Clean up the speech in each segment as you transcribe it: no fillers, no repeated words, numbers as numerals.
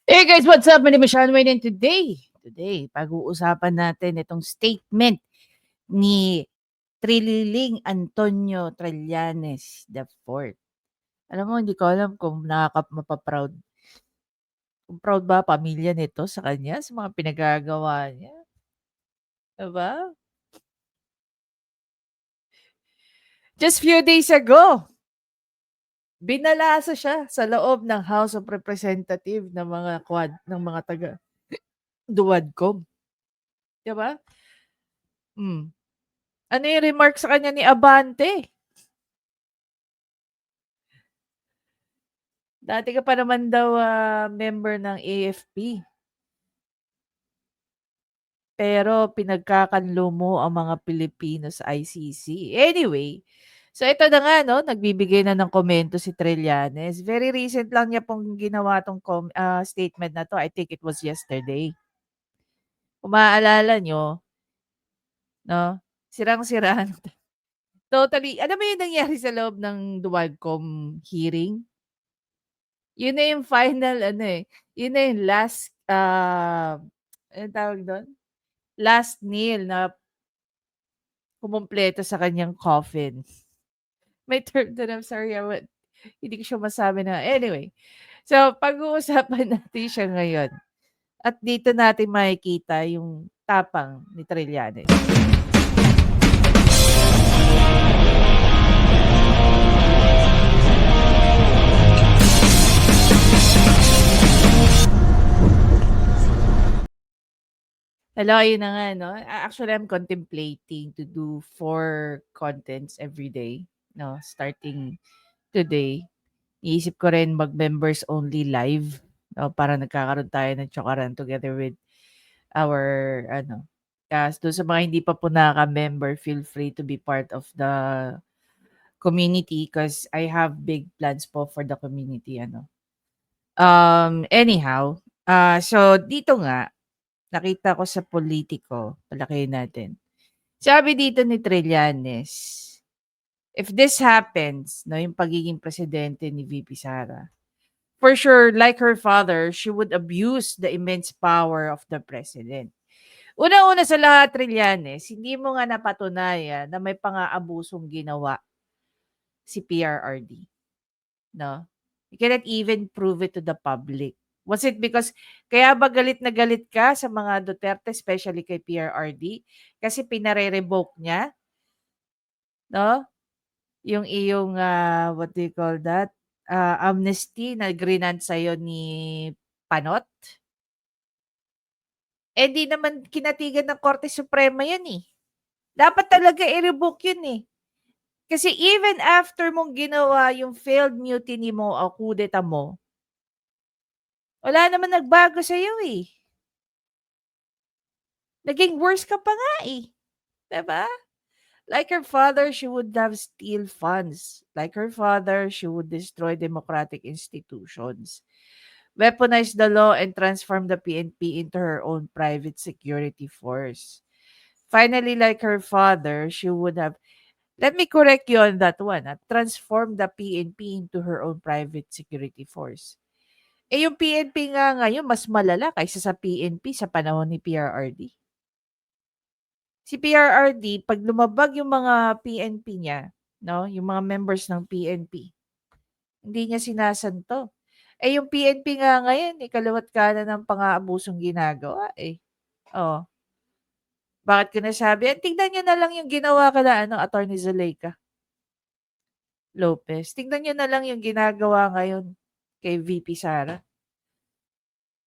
Hey guys, what's up? My name is Sean Wayne and today, pag-uusapan natin itong statement ni Trililing Antonio Trillanes IV. Alam mo, hindi ko alam kung mapaproud. Kung proud ba pamilya nito sa kanya, sa mga pinagagawa niya. Diba? Just few days ago, binalasa siya sa loob ng House of Representative ng mga taga Duwadcom. Diba? Hmm. Ano yung remark sa kanya ni Abante? Dati ka pa naman daw, member ng AFP. Pero pinagkakanlo mo ang mga Pilipino sa ICC. Anyway, so ito na nga 'no, nagbibigay na ng komento si Trillanes. Very recent lang niya pong ginawa 'tong statement na 'to. I think it was yesterday. Kung maaalala niyo 'no, sirang-sira totally alam mo yung nangyari sa loob ng Dualcom hearing? Yun na yung final ano, eh, yun na yung last, anong tawag dun? Last nail na kumumpleto sa kanyang coffin. May term dun, I'm sorry, hindi ko siya masabi na anyway. So, pag-uusapan natin siya ngayon at dito natin makikita yung tapang ni Trillanes. Hello, ayun na nga 'no. Actually, I'm contemplating to do 4 contents every day 'no, starting today. Iisip ko rin mag-members only live 'no, para nagkakaroon tayo ng chokaran together with our ano, dun sa mga hindi pa po nakaka-member, feel free to be part of the community because I have big plans po for the community ano. Anyhow, so dito nga, nakita ko sa Politico, palakihin natin. Sabi dito ni Trillanes, if this happens, no, yung pagiging presidente ni VP Sara, for sure, like her father, she would abuse the immense power of the president. Una-una sa lahat, Trillanes, hindi mo nga napatunayan na may pang-aabusong ginawa si PRRD, no? You cannot even prove it to the public. Was it because kaya ba galit na galit ka sa mga Duterte, especially kay PRRD? Kasi pinare-revoke niya, no? Yung iyong, what do you call that? Amnesty na grinant sa'yo ni Panot? Eh, di naman kinatigan ng Korte Suprema yan, eh. Dapat talaga i-revoke yun, eh. Kasi even after mong ginawa yung failed mutiny mo o kudeta mo, wala naman nagbago sa'yo, eh. Naging worse ka pa nga, eh. 'Di ba? Like her father, she would have steal funds. Like her father, she would destroy democratic institutions, weaponize the law, and transform the PNP into her own private security force. Finally, like her father, she would have, let me correct you on that one, transform the PNP into her own private security force. Eh, yung PNP nga ngayon, mas malala kaysa sa PNP sa panahon ni PRRD. Si PRRD 'pag lumabag yung mga PNP niya, 'no, yung mga members ng PNP, hindi niya sinasanto. Eh, yung PNP nga ngayon, eh, kaliwa't kanan ng pang-aabusong ginagawa, eh. Oh, bakit ko nasabi yan? Tignan niyo na lang yung ginawa kila ano, Attorney Zuleika Lopez. Tignan niyo na lang yung ginagawa ngayon kay VP Sara.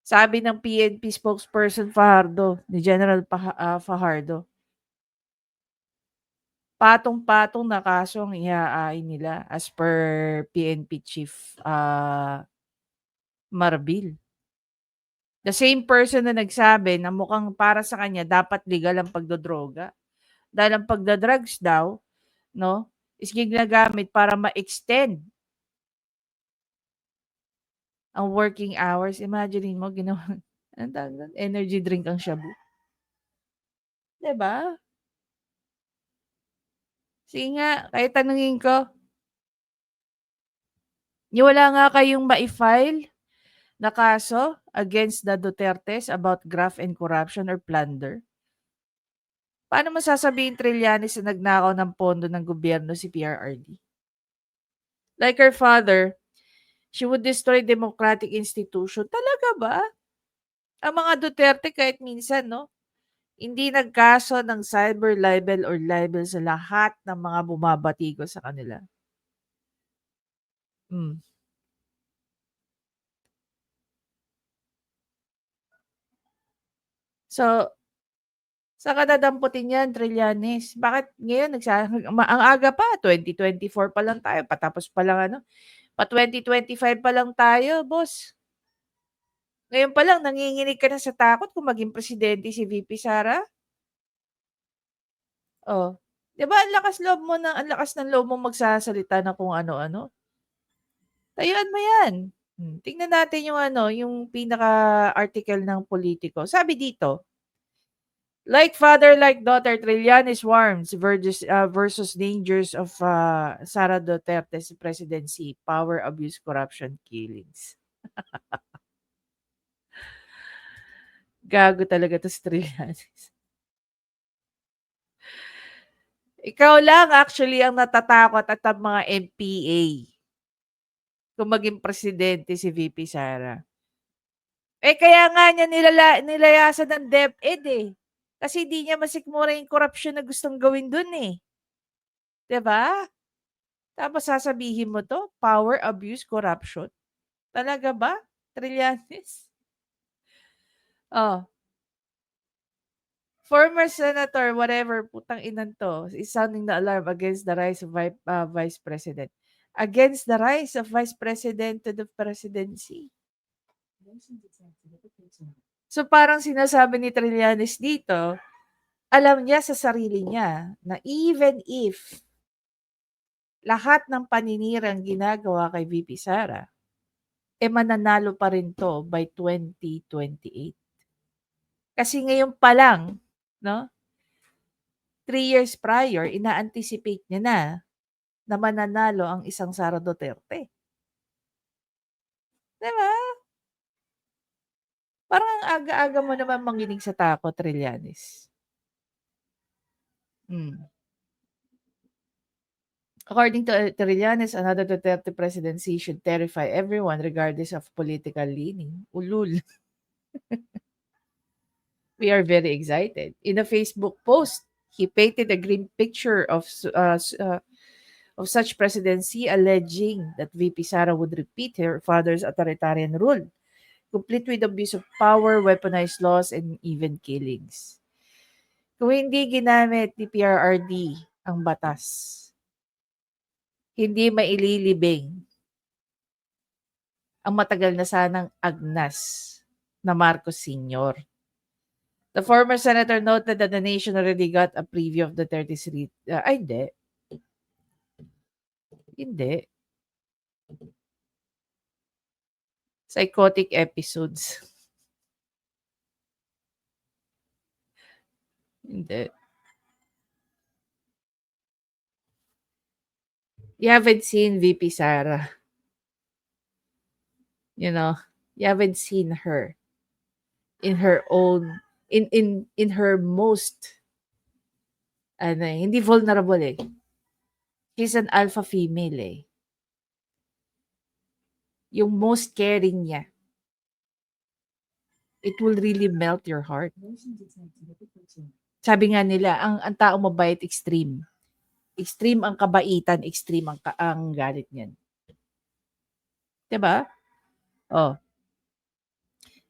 Sabi ng PNP spokesperson Fajardo, ni General Fajardo, patong-patong na kaso ang ihaain nila as per PNP Chief, Marbil. The same person na nagsabi na mukhang para sa kanya dapat legal ang pagdodroga. Dahil ang pagda-drugs daw, 'no, is ginagamit para ma-extend ang working hours. Imaginin mo ginawa anong tawag dun, energy drink ang shabu, 'di ba? Sige nga, kahit tanungin ko, wala nga kayong mai-file na kaso against the Dutertes about graft and corruption or plunder? Paano mo sasabihin Trillanes na nagnakaw ng pondo ng gobyerno si PRRD? Like her father, she would destroy democratic institution. Talaga ba? Ang mga Duterte kahit minsan, no, hindi nagkaso ng cyber libel or libel sa lahat ng mga bumabatigo sa kanila. Hmm. So, saan ka dadamputin yan, Trillanes? Bakit ngayon ang aga pa, 2024 pa lang tayo, patapos pa lang ano, pa 2025 pa lang tayo, boss. Ngayon pa lang nanginginig ka na sa takot kung maging presidente si VP Sara? Oh, 'di ba ang lakas ng loob mong magsasalita ng kung ano-ano? Tayuan mo 'yan. Tingnan natin yung ano, yung pinaka-article ng Politico. Sabi dito, "Like father, like daughter, Trillanes warns versus dangers of Sara Duterte's presidency, power abuse, corruption, killings." Gago talaga 'to si Trillanes. Ikaw lang actually ang natatakot at ang mga MPA kung maging presidente si VP Sara. Eh, kaya nga niya nilayasan ng DepEd, eh. Kasi hindi niya masikmura yung korapsiyon na gustong gawin dun, eh, 'di ba? Tapos sasabihin mo 'to, power abuse, corruption. Talaga ba, Trillanes? Oh, former senator whatever, putang inan 'to, is sounding the alarm against the rise of vice president. Against the rise of vice president to the presidency. So, parang sinasabi ni Trillanes dito, alam niya sa sarili niya na even if lahat ng paninirang ginagawa kay VP Sara, eh mananalo pa rin 'to by 2028. Kasi ngayon pa lang, 'no, 3 years prior, ina-anticipate niya na mananalo ang isang Sara Duterte. 'Di ba? Parang ang aga-aga mo naman manginig sa takot, Trillanes. Hmm. According to Trillanes, another Duterte presidency should terrify everyone regardless of political leaning. Ulul. We are very excited. In a Facebook post, he painted a grim picture of such presidency, alleging that VP Sara would repeat her father's authoritarian rule, complete with abuse of power, weaponized laws, and even killings. Kung hindi ginamit ni PRRD ang batas, hindi maililibing ang matagal na sanang agnas na Marcos Sr. The former senator noted that the nation already got a preview of the 33. Ay, hindi. Hindi. Psychotic episodes. Hindi. You haven't seen VP Sara. You know, you haven't seen her in her own in her most ano, hindi vulnerable eh. She's an alpha female eh. Yung most caring niya. It will really melt your heart. Sabi nga nila, ang tao mabait extreme. Extreme ang kabaitan, extreme ang galit niyan. 'Di ba? Oh.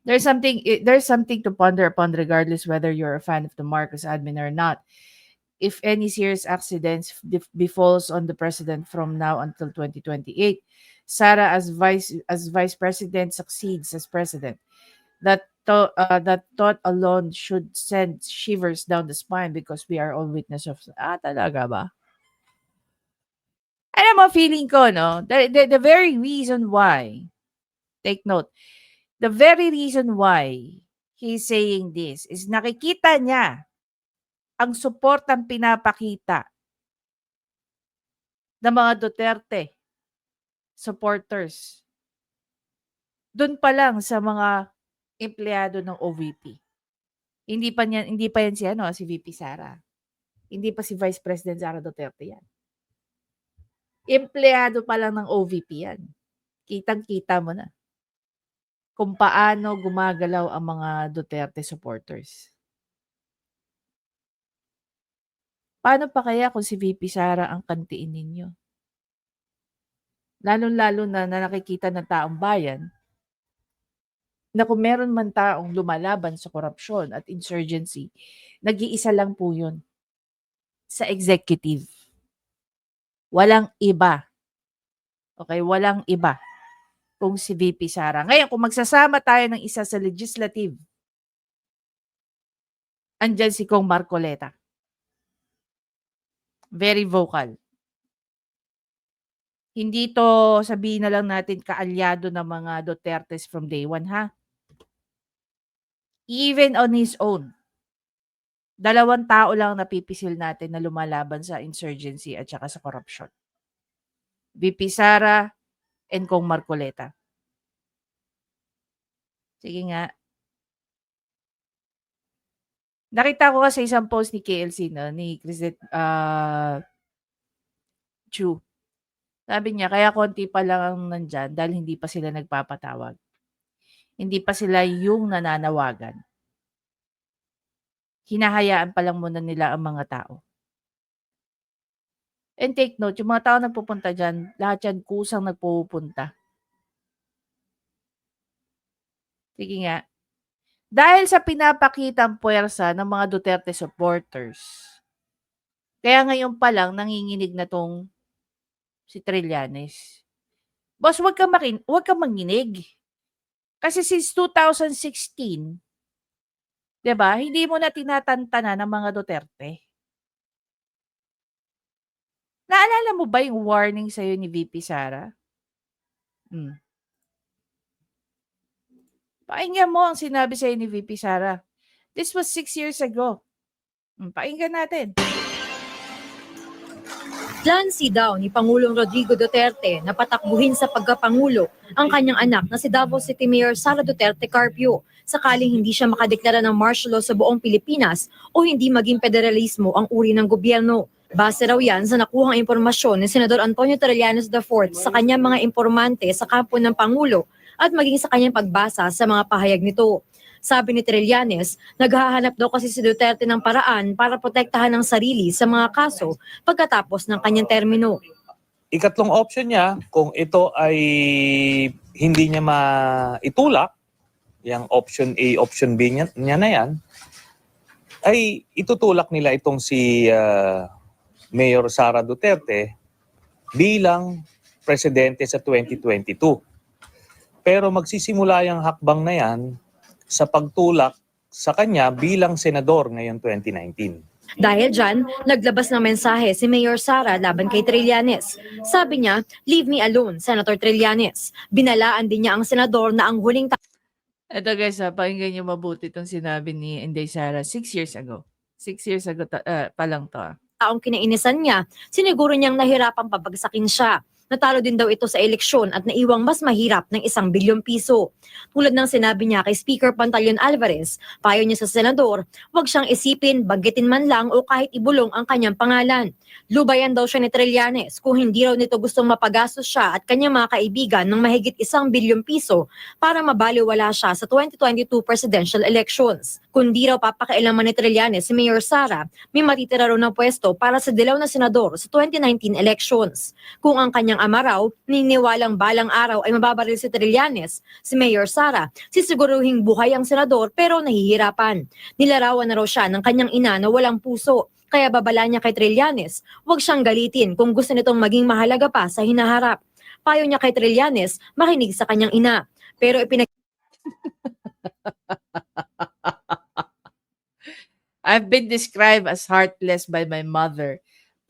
There's something to ponder upon regardless whether you're a fan of the Marcos admin or not. If any serious accidents befalls on the president from now until 2028, Sara as vice president succeeds as president. That thought alone should send shivers down the spine because we are all witness of talaga ba? Alam mo feeling ko no, the very reason why, take note, the very reason why he's saying this is nakikita niya ang suportang pinapakita ng mga Duterte supporters Do'n pa lang sa mga empleyado ng OVP. Hindi pa 'yan si VP Sara. Hindi pa si Vice President Sara Duterte 'yan. Empleyado pa lang ng OVP 'yan. Kitang-kita mo na kung paano gumagalaw ang mga Duterte supporters. Paano pa kaya kung si VP Sara ang kantiin ninyo? Lalong-lalo na nakikita ng taong bayan na kung meron man taong lumalaban sa korapsyon at insurgency, nag-iisa lang po 'yun, sa executive. Walang iba, okey, walang iba kung si VP Sara. Ngayon kung magsasama tayo ng isa sa legislative, andiyan si Kong Marcoleta. Very vocal. Hindi 'to, sabihin na lang natin, kaalyado ng mga Dutertes from day one, ha. Even on his own, 2 tao lang ang napipisil natin na lumalaban sa insurgency at saka sa korapsyon. VP Sara and Kong Marcoleta. Sige nga. Nakita ko kasi isang post ni KLC 'no, ni Chriset Chu. Sabi niya kaya konti pa lang ang nandiyan dahil hindi pa sila nagpapatawag. Hindi pa sila yung nananawagan. Hinahayaan pa lang muna nila ang mga tao. And take note, yung mga tao nagpupunta diyan, lahat yan kusang nagpupunta. Sige nga. Dahil sa pinapakitang puwersa ng mga Duterte supporters, kaya ngayon pa lang nanginginig na 'tong si Trillanes. Boss, wag kang manginig. Kasi since 2016, 'di ba, hindi mo na tinatantanan ng mga Duterte. Naalala mo ba yung warning sa'yo ni VP Sara? Hmm. Pakinggan mo ang sinabi sa'yo ni VP Sara. This was 6 years ago. Pakinggan natin. Plansi daw ni Pangulong Rodrigo Duterte na patakbuhin sa pagkapangulo ang kanyang anak na si Davao City Mayor Sara Duterte Carpio sakaling hindi siya makadeklara ng martial law sa buong Pilipinas o hindi maging federalismo ang uri ng gobyerno. Base raw yan sa nakuhang impormasyon ni Senador Antonio Trillanes IV sa kanyang mga informante sa kampo ng Pangulo at maging sa kanyang pagbasa sa mga pahayag nito. Sabi ni Trillanes, naghahanap daw kasi si Duterte ng paraan para protektahan ang sarili sa mga kaso pagkatapos ng kanyang termino. Ikatlong option niya, kung ito ay hindi niya maitulak, yung option A, option B niya na yan, ay itutulak nila itong si Mayor Sara Duterte bilang presidente sa 2022. Pero magsisimula yung hakbang na yan sa pagtulak sa kanya bilang senador ngayong 2019. Dahil dyan, naglabas ng mensahe si Mayor Sara laban kay Trillanes. Sabi niya, "Leave me alone, Senator Trillanes." Binalaan din niya ang senador na ang huling Eto guys, pakinggan niyo mabuti itong sinabi ni Inday Sara 6 years ago. 6 years ago pa lang 'to. taong kinainisan niya, siniguro niyang nahirapang pabagsakin siya. Natalo din daw ito sa eleksyon at naiwang mas mahirap ng 1 bilyong piso. Tulad ng sinabi niya kay Speaker Pantaleon Alvarez, payo niya sa senador, huwag siyang isipin, banggitin man lang o kahit ibulong ang kanyang pangalan. Lubayan daw siya ni Trillanes kung hindi raw nito gustong mapagastos siya at kanyang mga kaibigan ng mahigit 1 bilyong piso para mabaliwala siya sa 2022 presidential elections. Kundi raw papakailaman ni Trillanes si Mayor Sara, may matitira raw ng pwesto para sa dilaw na senador sa 2019 elections. Kung ang kanyang ama raw, niniwalang balang araw ay mababaril si Trillanes, si Mayor Sara, sisiguruhing buhay ang senador pero nahihirapan. Nilarawan na raw siya ng kanyang ina na walang puso, kaya babala niya kay Trillanes, huwag siyang galitin kung gusto nitong maging mahalaga pa sa hinaharap. Payo niya kay Trillanes, makinig sa kanyang ina. Pero I've been described as heartless by my mother.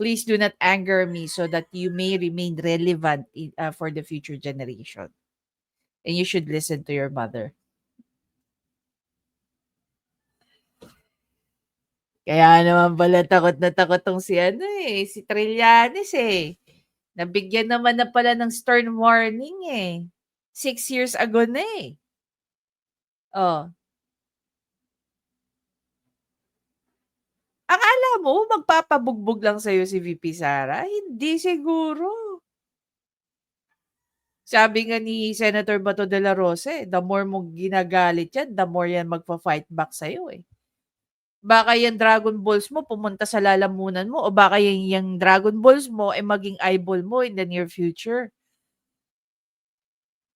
Please do not anger me so that you may remain relevant for the future generation. And you should listen to your mother. Kaya naman pala takot na takot tong si si Trillanes eh. Nabigyan naman na pala ng stern warning eh. 6 years ago na eh. Oh. Akala mo magpapabugbog lang sa'yo si VP Sara? Hindi siguro. Sabi nga ni Senator Bato de la Rosa, the more mo ginagalit yan, the more yan magfa-fight back sa'yo eh. Baka yung Dragon Balls mo pumunta sa lalamunan mo o baka yung Dragon Balls mo ay maging eyeball mo in the near future.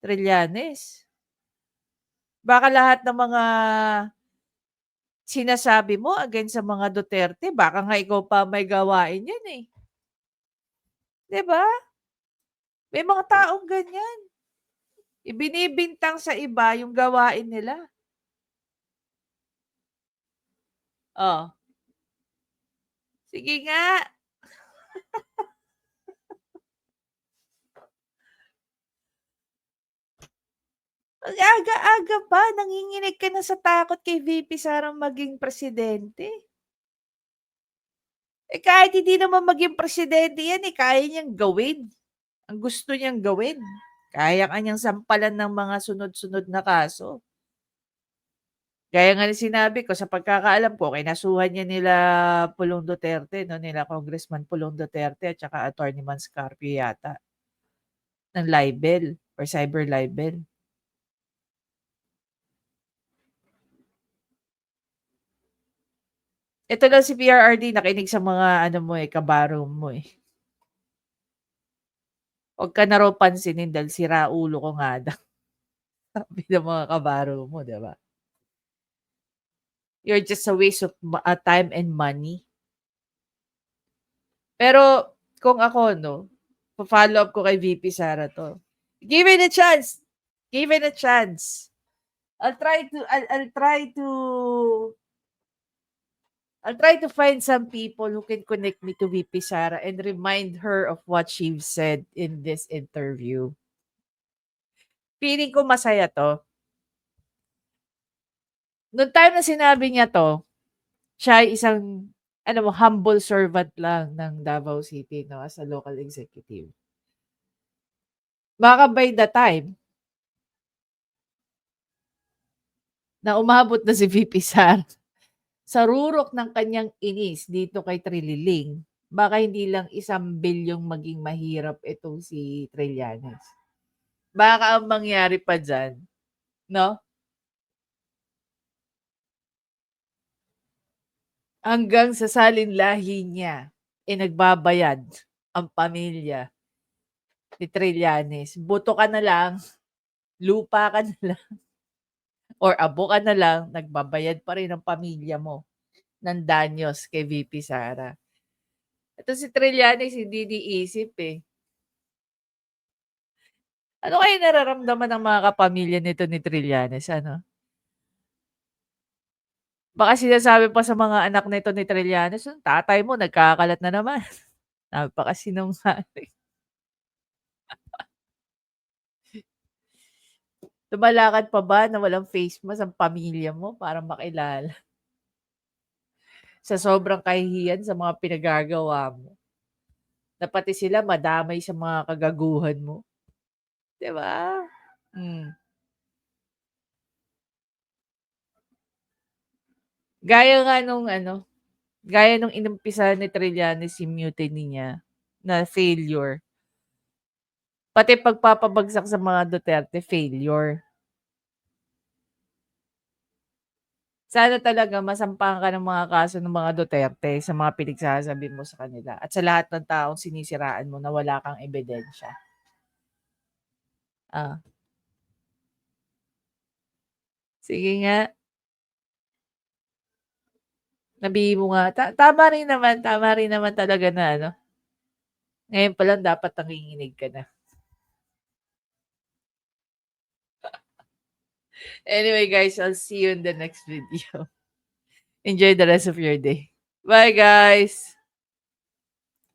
Trillanes. Baka lahat ng mga sinasabi mo against sa mga Duterte, baka nga ikaw pa may gawain yan eh. 'Di ba? May mga taong ganyan. Ibinibintang sa iba yung gawain nila. Oh. Sige nga. Ang aga-aga pa, nanginginig ka na sa takot kay VP Sara maging presidente. Eh kahit hindi naman maging presidente yan eh, kaya niyang gawin. Ang gusto niyang gawin. Kaya ka niyang sampalan ng mga sunod-sunod na kaso. Gaya nga ng sinabi ko, sa pagkakaalam ko, kinasuhan niya nila Pulong Duterte, no, nila Congressman Pulong Duterte at saka Attorney Manscarpio yata ng libel or cyber libel. Ito lang si PRRD nakinig sa mga ano mo eh, kabaro mo eh. Huwag ka na raw pansinin dahil sira ulo ko nga daw. Sabi ng mga kabaro mo, di ba? You're just a waste of time and money. Pero kung ako, no, pa-follow up ko kay VP Sara to. Give it a chance. Give it a chance. I'll try to find some people who can connect me to VP Sara and remind her of what she said in this interview. Feeling ko masaya to. Noong time na sinabi niya to, siya ay isang humble servant lang ng Davao City, no, as a local executive. Baka by the time na umabot na si VP Sara sa rurok ng kanyang inis dito kay Trililing, baka hindi lang 1 bilyong maging mahirap itong si Trillanes. Baka ang mangyari pa dyan, no? Hanggang sa salinlahi niya, nagbabayad ang pamilya ni Trillanes. Buto ka na lang, lupa ka na lang, or abo ka na lang, nagbabayad pa rin ang pamilya mo ng danyos kay VP Sara. Ito si Trillanes, hindi niisip eh. Ano kaya nararamdaman ng mga kapamilya nito ni Trillanes, ano? Baka sinasabi pa sa mga anak nito ni Trillanes, "Yung tatay mo nagkakalat na naman." Napakasinungaling. Lumalakad pa ba na walang face mask ang pamilya mo para makilala? Sa sobrang kahihiyan sa mga pinagagawa mo, na pati sila madamay sa mga kagaguhan mo, 'di ba? Hmm. Gaya nga nung gaya nung inumpisahan ni Trillanes yung mutiny niya na failure. Pati pagpapabagsak sa mga Duterte, failure. Sana talaga masampahan ka ng mga kaso ng mga Duterte sa mga pinagsasabi mo sa kanila at sa lahat ng taong sinisiraan mo na wala kang ebidensya. Ah, sige nga, sabihin mo nga. Tama rin naman talaga na ngayon pa lang dapat nanginginig ka na. Anyway guys, I'll see you in the next video. Enjoy the rest of your day. Bye guys!